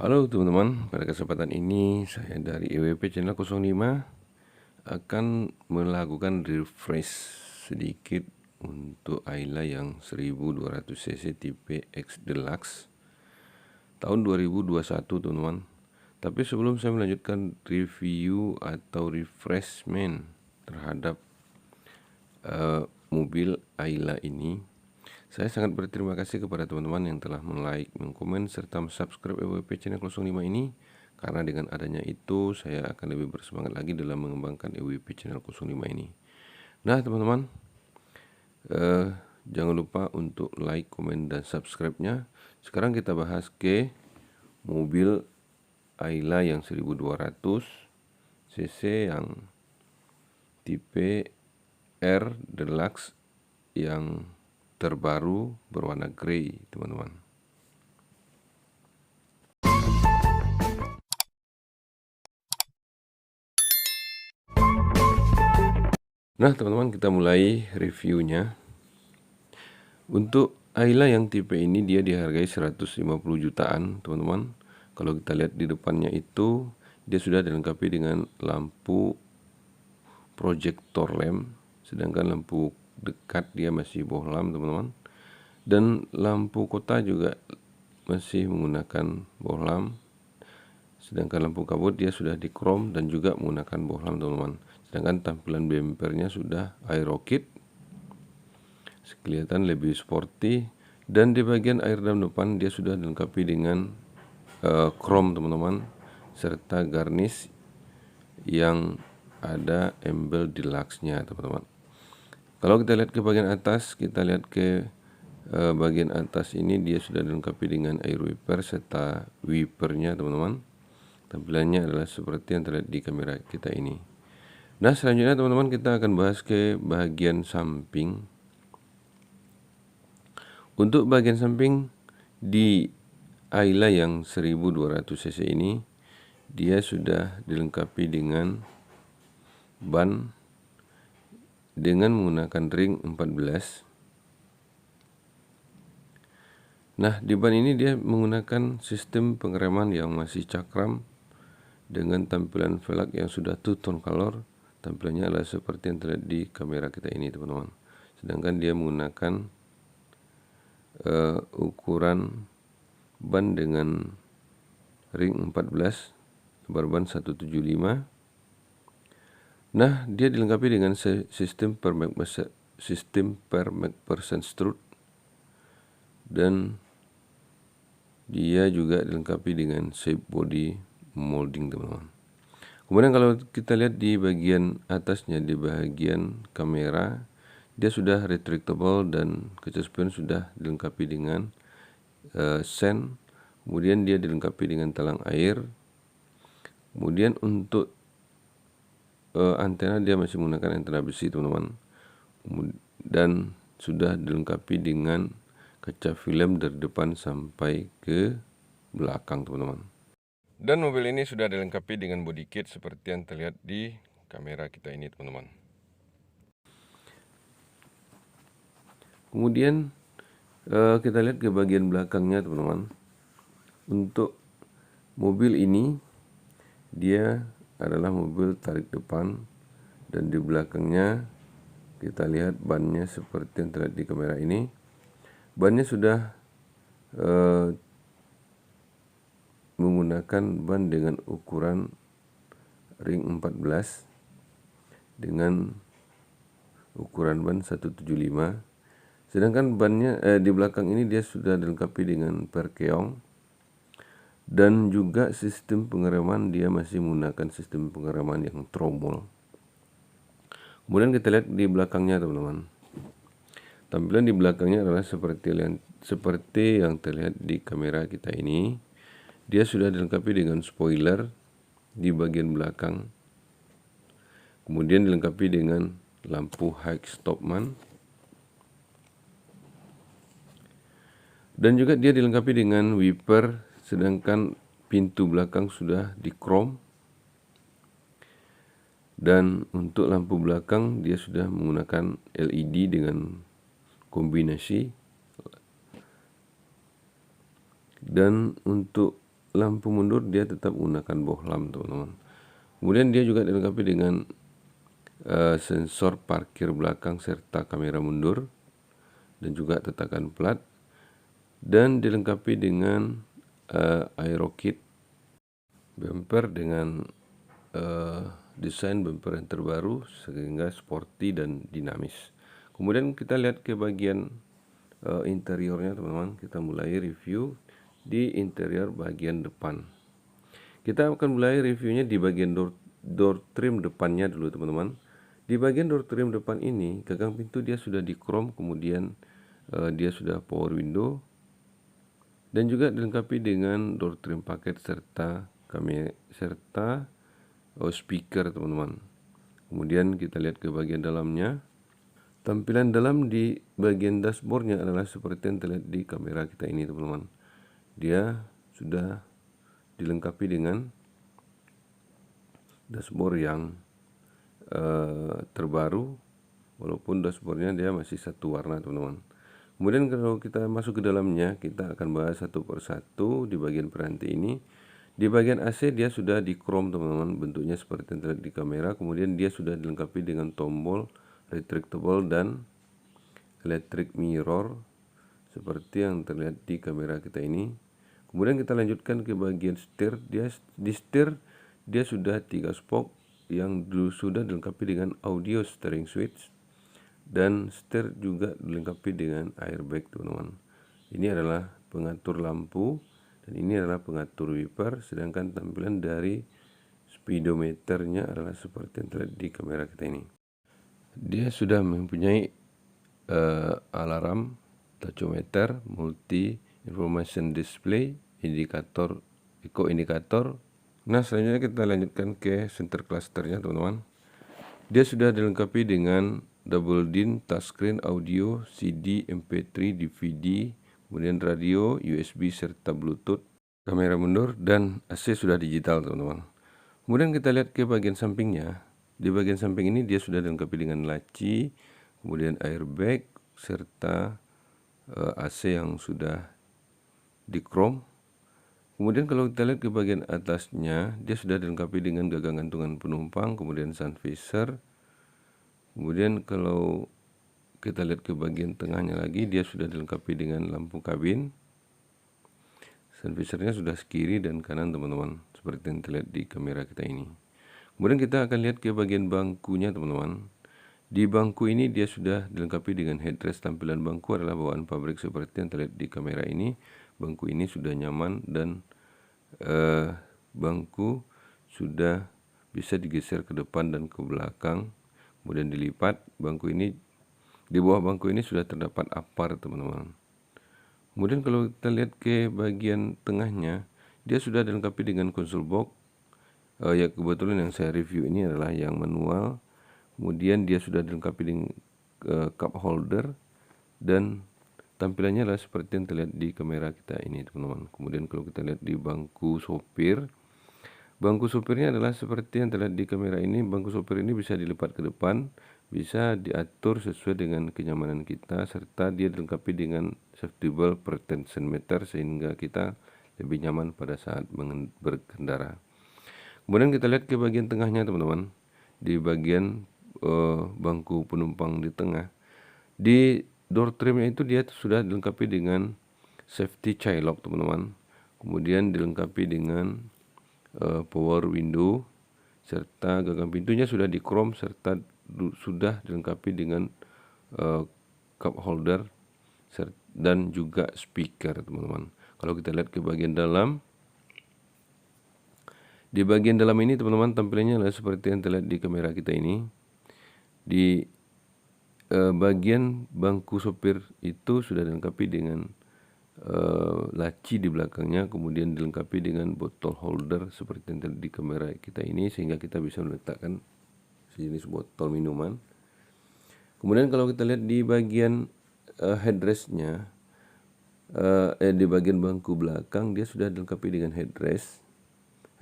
Halo teman-teman, pada kesempatan ini saya dari EWP Channel 05 akan melakukan refresh sedikit untuk Ayla yang 1200cc tipe X Deluxe tahun 2021 teman-teman. Tapi sebelum saya melanjutkan review atau refreshment terhadap mobil Ayla ini, saya sangat berterima kasih kepada teman-teman yang telah like, komen, serta subscribe EWP Channel 05 ini. Karena dengan adanya itu, saya akan lebih bersemangat lagi dalam mengembangkan EWP Channel 05 ini. Nah teman-teman, jangan lupa untuk like, komen, dan subscribe-nya. Sekarang kita bahas ke mobil Ayla yang 1200cc yang tipe R Deluxe yang terbaru berwarna grey teman-teman. Nah teman-teman, kita mulai reviewnya. Untuk Ayla yang tipe ini dia dihargai 150 jutaan teman-teman. Kalau kita lihat di depannya itu dia sudah dilengkapi dengan lampu projector lamp, sedangkan lampu dekat dia masih bohlam teman-teman. Dan lampu kota juga masih menggunakan bohlam, sedangkan lampu kabut dia sudah di chrome dan juga menggunakan bohlam teman-teman. Sedangkan tampilan bempernya sudah air rocket, kelihatan lebih sporty, dan di bagian air dam depan dia sudah dilengkapi dengan chrome teman-teman, serta garnish yang ada embel deluxe-nya teman-teman. Kalau kita lihat ke bagian atas, kita lihat ke bagian atas ini dia sudah dilengkapi dengan air wiper serta wipernya teman-teman. Tampilannya adalah seperti yang terlihat di kamera kita ini. Nah selanjutnya teman-teman, kita akan bahas ke bagian samping. Untuk bagian samping di Ayla yang 1200cc ini dia sudah dilengkapi dengan ban dengan menggunakan ring 14. Nah, di ban ini dia menggunakan sistem pengereman yang masih cakram dengan tampilan velg yang sudah two-tone color. Tampilannya adalah seperti yang terlihat di kamera kita ini, teman-teman. Sedangkan dia menggunakan ukuran ban dengan ring 14, lebar ban 175. Nah, dia dilengkapi dengan sistem per McPherson strut, dan dia juga dilengkapi dengan shape body molding teman-teman. Kemudian kalau kita lihat di bagian atasnya, di bagian kamera, dia sudah retractable dan kaca spion sudah dilengkapi dengan sen. Kemudian dia dilengkapi dengan talang air. Kemudian untuk antena dia masih menggunakan antena besi teman-teman, dan sudah dilengkapi dengan kaca film dari depan sampai ke belakang teman-teman. Dan mobil ini sudah dilengkapi dengan body kit seperti yang terlihat di kamera kita ini teman-teman. Kemudian kita lihat ke bagian belakangnya teman-teman. Untuk mobil ini dia adalah mobil tarik depan, dan di belakangnya kita lihat bannya seperti yang terlihat di kamera ini. Bannya sudah menggunakan ban dengan ukuran ring 14 dengan ukuran ban 175. Sedangkan bannya di belakang ini dia sudah dilengkapi dengan perkeong, dan juga sistem pengereman dia masih menggunakan sistem pengereman yang tromol. Kemudian kita lihat di belakangnya teman-teman. Tampilan di belakangnya adalah seperti yang terlihat di kamera kita ini. Dia sudah dilengkapi dengan spoiler di bagian belakang. Kemudian dilengkapi dengan lampu high stopman. Dan juga dia dilengkapi dengan wiper, sedangkan pintu belakang sudah di chrome. Dan untuk lampu belakang dia sudah menggunakan LED dengan kombinasi. Dan untuk lampu mundur dia tetap menggunakan bohlam teman-teman. Kemudian dia juga dilengkapi dengan sensor parkir belakang serta kamera mundur dan juga tetakan plat, dan dilengkapi dengan aero kit bumper dengan desain bumper yang terbaru sehingga sporty dan dinamis. Kemudian kita lihat ke bagian interiornya teman-teman. Kita mulai review di interior bagian depan. Kita akan mulai reviewnya di bagian door trim depannya dulu teman-teman. Di bagian door trim depan ini gagang pintu dia sudah di chrome, kemudian dia sudah power window dan juga dilengkapi dengan door trim paket serta kamera serta speaker teman-teman. Kemudian kita lihat ke bagian dalamnya. Tampilan dalam di bagian dashboardnya adalah seperti yang terlihat di kamera kita ini teman-teman. Dia sudah dilengkapi dengan dashboard yang terbaru, walaupun dashboardnya dia masih satu warna teman-teman. Kemudian kalau kita masuk ke dalamnya, kita akan bahas satu persatu di bagian peranti ini. Di bagian AC dia sudah di chrome teman-teman, bentuknya seperti yang terlihat di kamera. Kemudian dia sudah dilengkapi dengan tombol retractable dan electric mirror seperti yang terlihat di kamera kita ini. Kemudian kita lanjutkan ke bagian setir. Di setir dia sudah 3 spoke yang sudah dilengkapi dengan audio steering switch, dan setir juga dilengkapi dengan airbag teman-teman. Ini adalah pengatur lampu dan ini adalah pengatur wiper, sedangkan tampilan dari speedometernya adalah seperti yang terlihat di kamera kita ini. Dia sudah mempunyai alarm, tachometer, multi information display, indikator, eco indikator. Nah, selanjutnya kita lanjutkan ke center clusternya teman-teman. Dia sudah dilengkapi dengan double din touchscreen audio, CD, MP3, DVD, kemudian radio, USB serta Bluetooth, kamera mundur, dan AC sudah digital teman-teman. Kemudian kita lihat ke bagian sampingnya. Di bagian samping ini dia sudah dilengkapi dengan laci, kemudian airbag serta AC yang sudah di chrome. Kemudian kalau kita lihat ke bagian atasnya, dia sudah dilengkapi dengan gagang gantungan penumpang, kemudian sun visor. Kemudian kalau kita lihat ke bagian tengahnya lagi, dia sudah dilengkapi dengan lampu kabin. Sun visornya sudah kiri dan kanan teman-teman, seperti yang terlihat di kamera kita ini. Kemudian kita akan lihat ke bagian bangkunya teman-teman. Di bangku ini dia sudah dilengkapi dengan headrest. Tampilan bangku adalah bawaan pabrik seperti yang terlihat di kamera ini. Bangku ini sudah nyaman dan bangku sudah bisa digeser ke depan dan ke belakang, kemudian dilipat. Bangku ini, di bawah bangku ini sudah terdapat upper teman-teman. Kemudian kalau kita lihat ke bagian tengahnya, dia sudah dilengkapi dengan console box. Ya kebetulan yang saya review ini adalah yang manual. Kemudian dia sudah dilengkapi dengan cup holder dan tampilannya adalah seperti yang terlihat di kamera kita ini teman-teman. Kemudian kalau kita lihat di bangku sopir, bangku sopirnya adalah seperti yang terlihat di kamera ini. Bangku sopir ini bisa dilipat ke depan, bisa diatur sesuai dengan kenyamanan kita, serta dia dilengkapi dengan safety belt per tension meter sehingga kita lebih nyaman pada saat berkendara. Kemudian kita lihat ke bagian tengahnya teman-teman. Di bagian bangku penumpang di tengah, di door trimnya itu dia sudah dilengkapi dengan safety child lock teman-teman. Kemudian dilengkapi dengan power window serta gagang pintunya sudah di chrome serta sudah dilengkapi dengan cup holder dan juga speaker teman-teman. Kalau kita lihat ke bagian dalam, di bagian dalam ini teman-teman tampilannya adalah seperti yang terlihat di kamera kita ini. Di bagian bangku sopir itu sudah dilengkapi dengan laci di belakangnya, kemudian dilengkapi dengan botol holder seperti yang terlihat di kamera kita ini sehingga kita bisa meletakkan sejenis botol minuman. Kemudian kalau kita lihat di bagian headrestnya, di bagian bangku belakang dia sudah dilengkapi dengan headrest.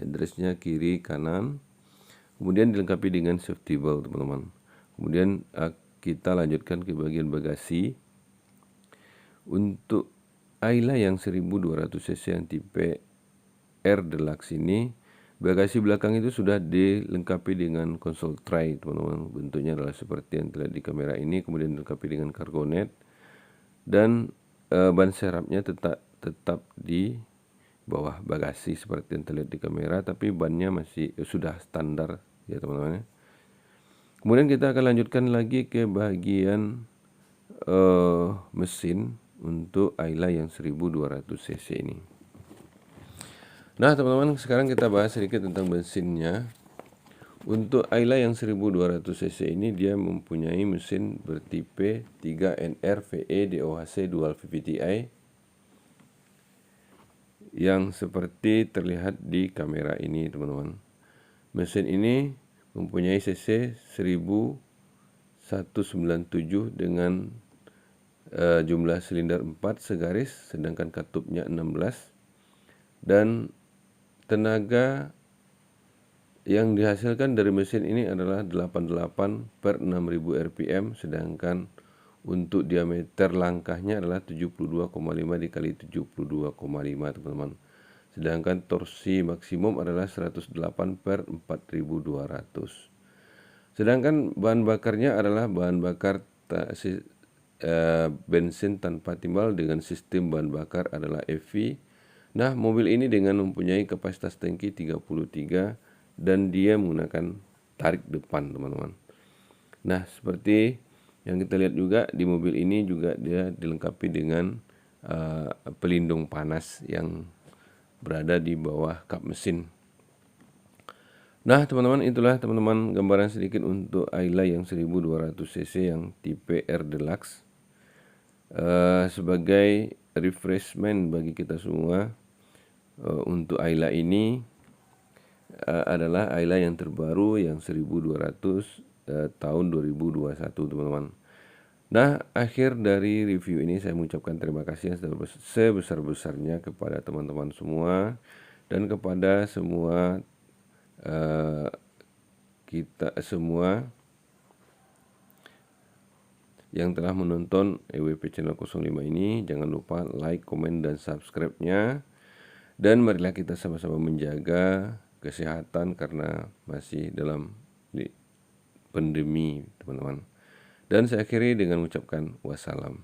Headrestnya kiri kanan, kemudian dilengkapi dengan safety belt teman-teman. Kemudian kita lanjutkan ke bagian bagasi. Untuk Ayla yang 1200 cc yang tipe R Deluxe ini, bagasi belakang itu sudah dilengkapi dengan konsol tray, teman-teman. Bentuknya adalah seperti yang terlihat di kamera ini, kemudian dilengkapi dengan cargo net, dan ban serapnya tetap di bawah bagasi seperti yang terlihat di kamera, tapi bannya masih sudah standar ya teman-teman. Kemudian kita akan lanjutkan lagi ke bagian mesin untuk Ayla yang 1200 cc ini. Nah teman-teman, sekarang kita bahas sedikit tentang bensinnya. Untuk Ayla yang 1200 cc ini dia mempunyai mesin bertipe 3NR VE DOHC Dual VVTi yang seperti terlihat di kamera ini teman-teman. Mesin ini mempunyai cc 1197 dengan jumlah silinder 4 segaris, sedangkan katupnya 16, dan tenaga yang dihasilkan dari mesin ini adalah 88 per 6000 rpm, sedangkan untuk diameter langkahnya adalah 72,5 dikali 72,5 teman-teman. Sedangkan torsi maksimum adalah 108 per 4200. Sedangkan bahan bakarnya adalah bahan bakar bensin tanpa timbal dengan sistem bahan bakar adalah EV. Nah, mobil ini dengan mempunyai kapasitas tangki 33 dan dia menggunakan tarik depan, teman-teman. Nah, seperti yang kita lihat juga di mobil ini juga dia dilengkapi dengan pelindung panas yang berada di bawah kap mesin. Nah, teman-teman, itulah teman-teman gambaran sedikit untuk Ayla yang 1200 cc yang tipe R Deluxe. Sebagai refreshment bagi kita semua, untuk Ayla ini adalah Ayla yang terbaru yang 1200 tahun 2021 teman-teman. Nah, akhir dari review ini saya mengucapkan terima kasih yang sebesar-besarnya kepada teman-teman semua dan kepada semua kita semua yang telah menonton EWP Channel 05 ini. Jangan lupa like, komen, dan subscribe-nya. Dan marilah kita sama-sama menjaga kesehatan karena masih dalam pandemi, teman-teman. Dan saya akhiri dengan mengucapkan wassalam.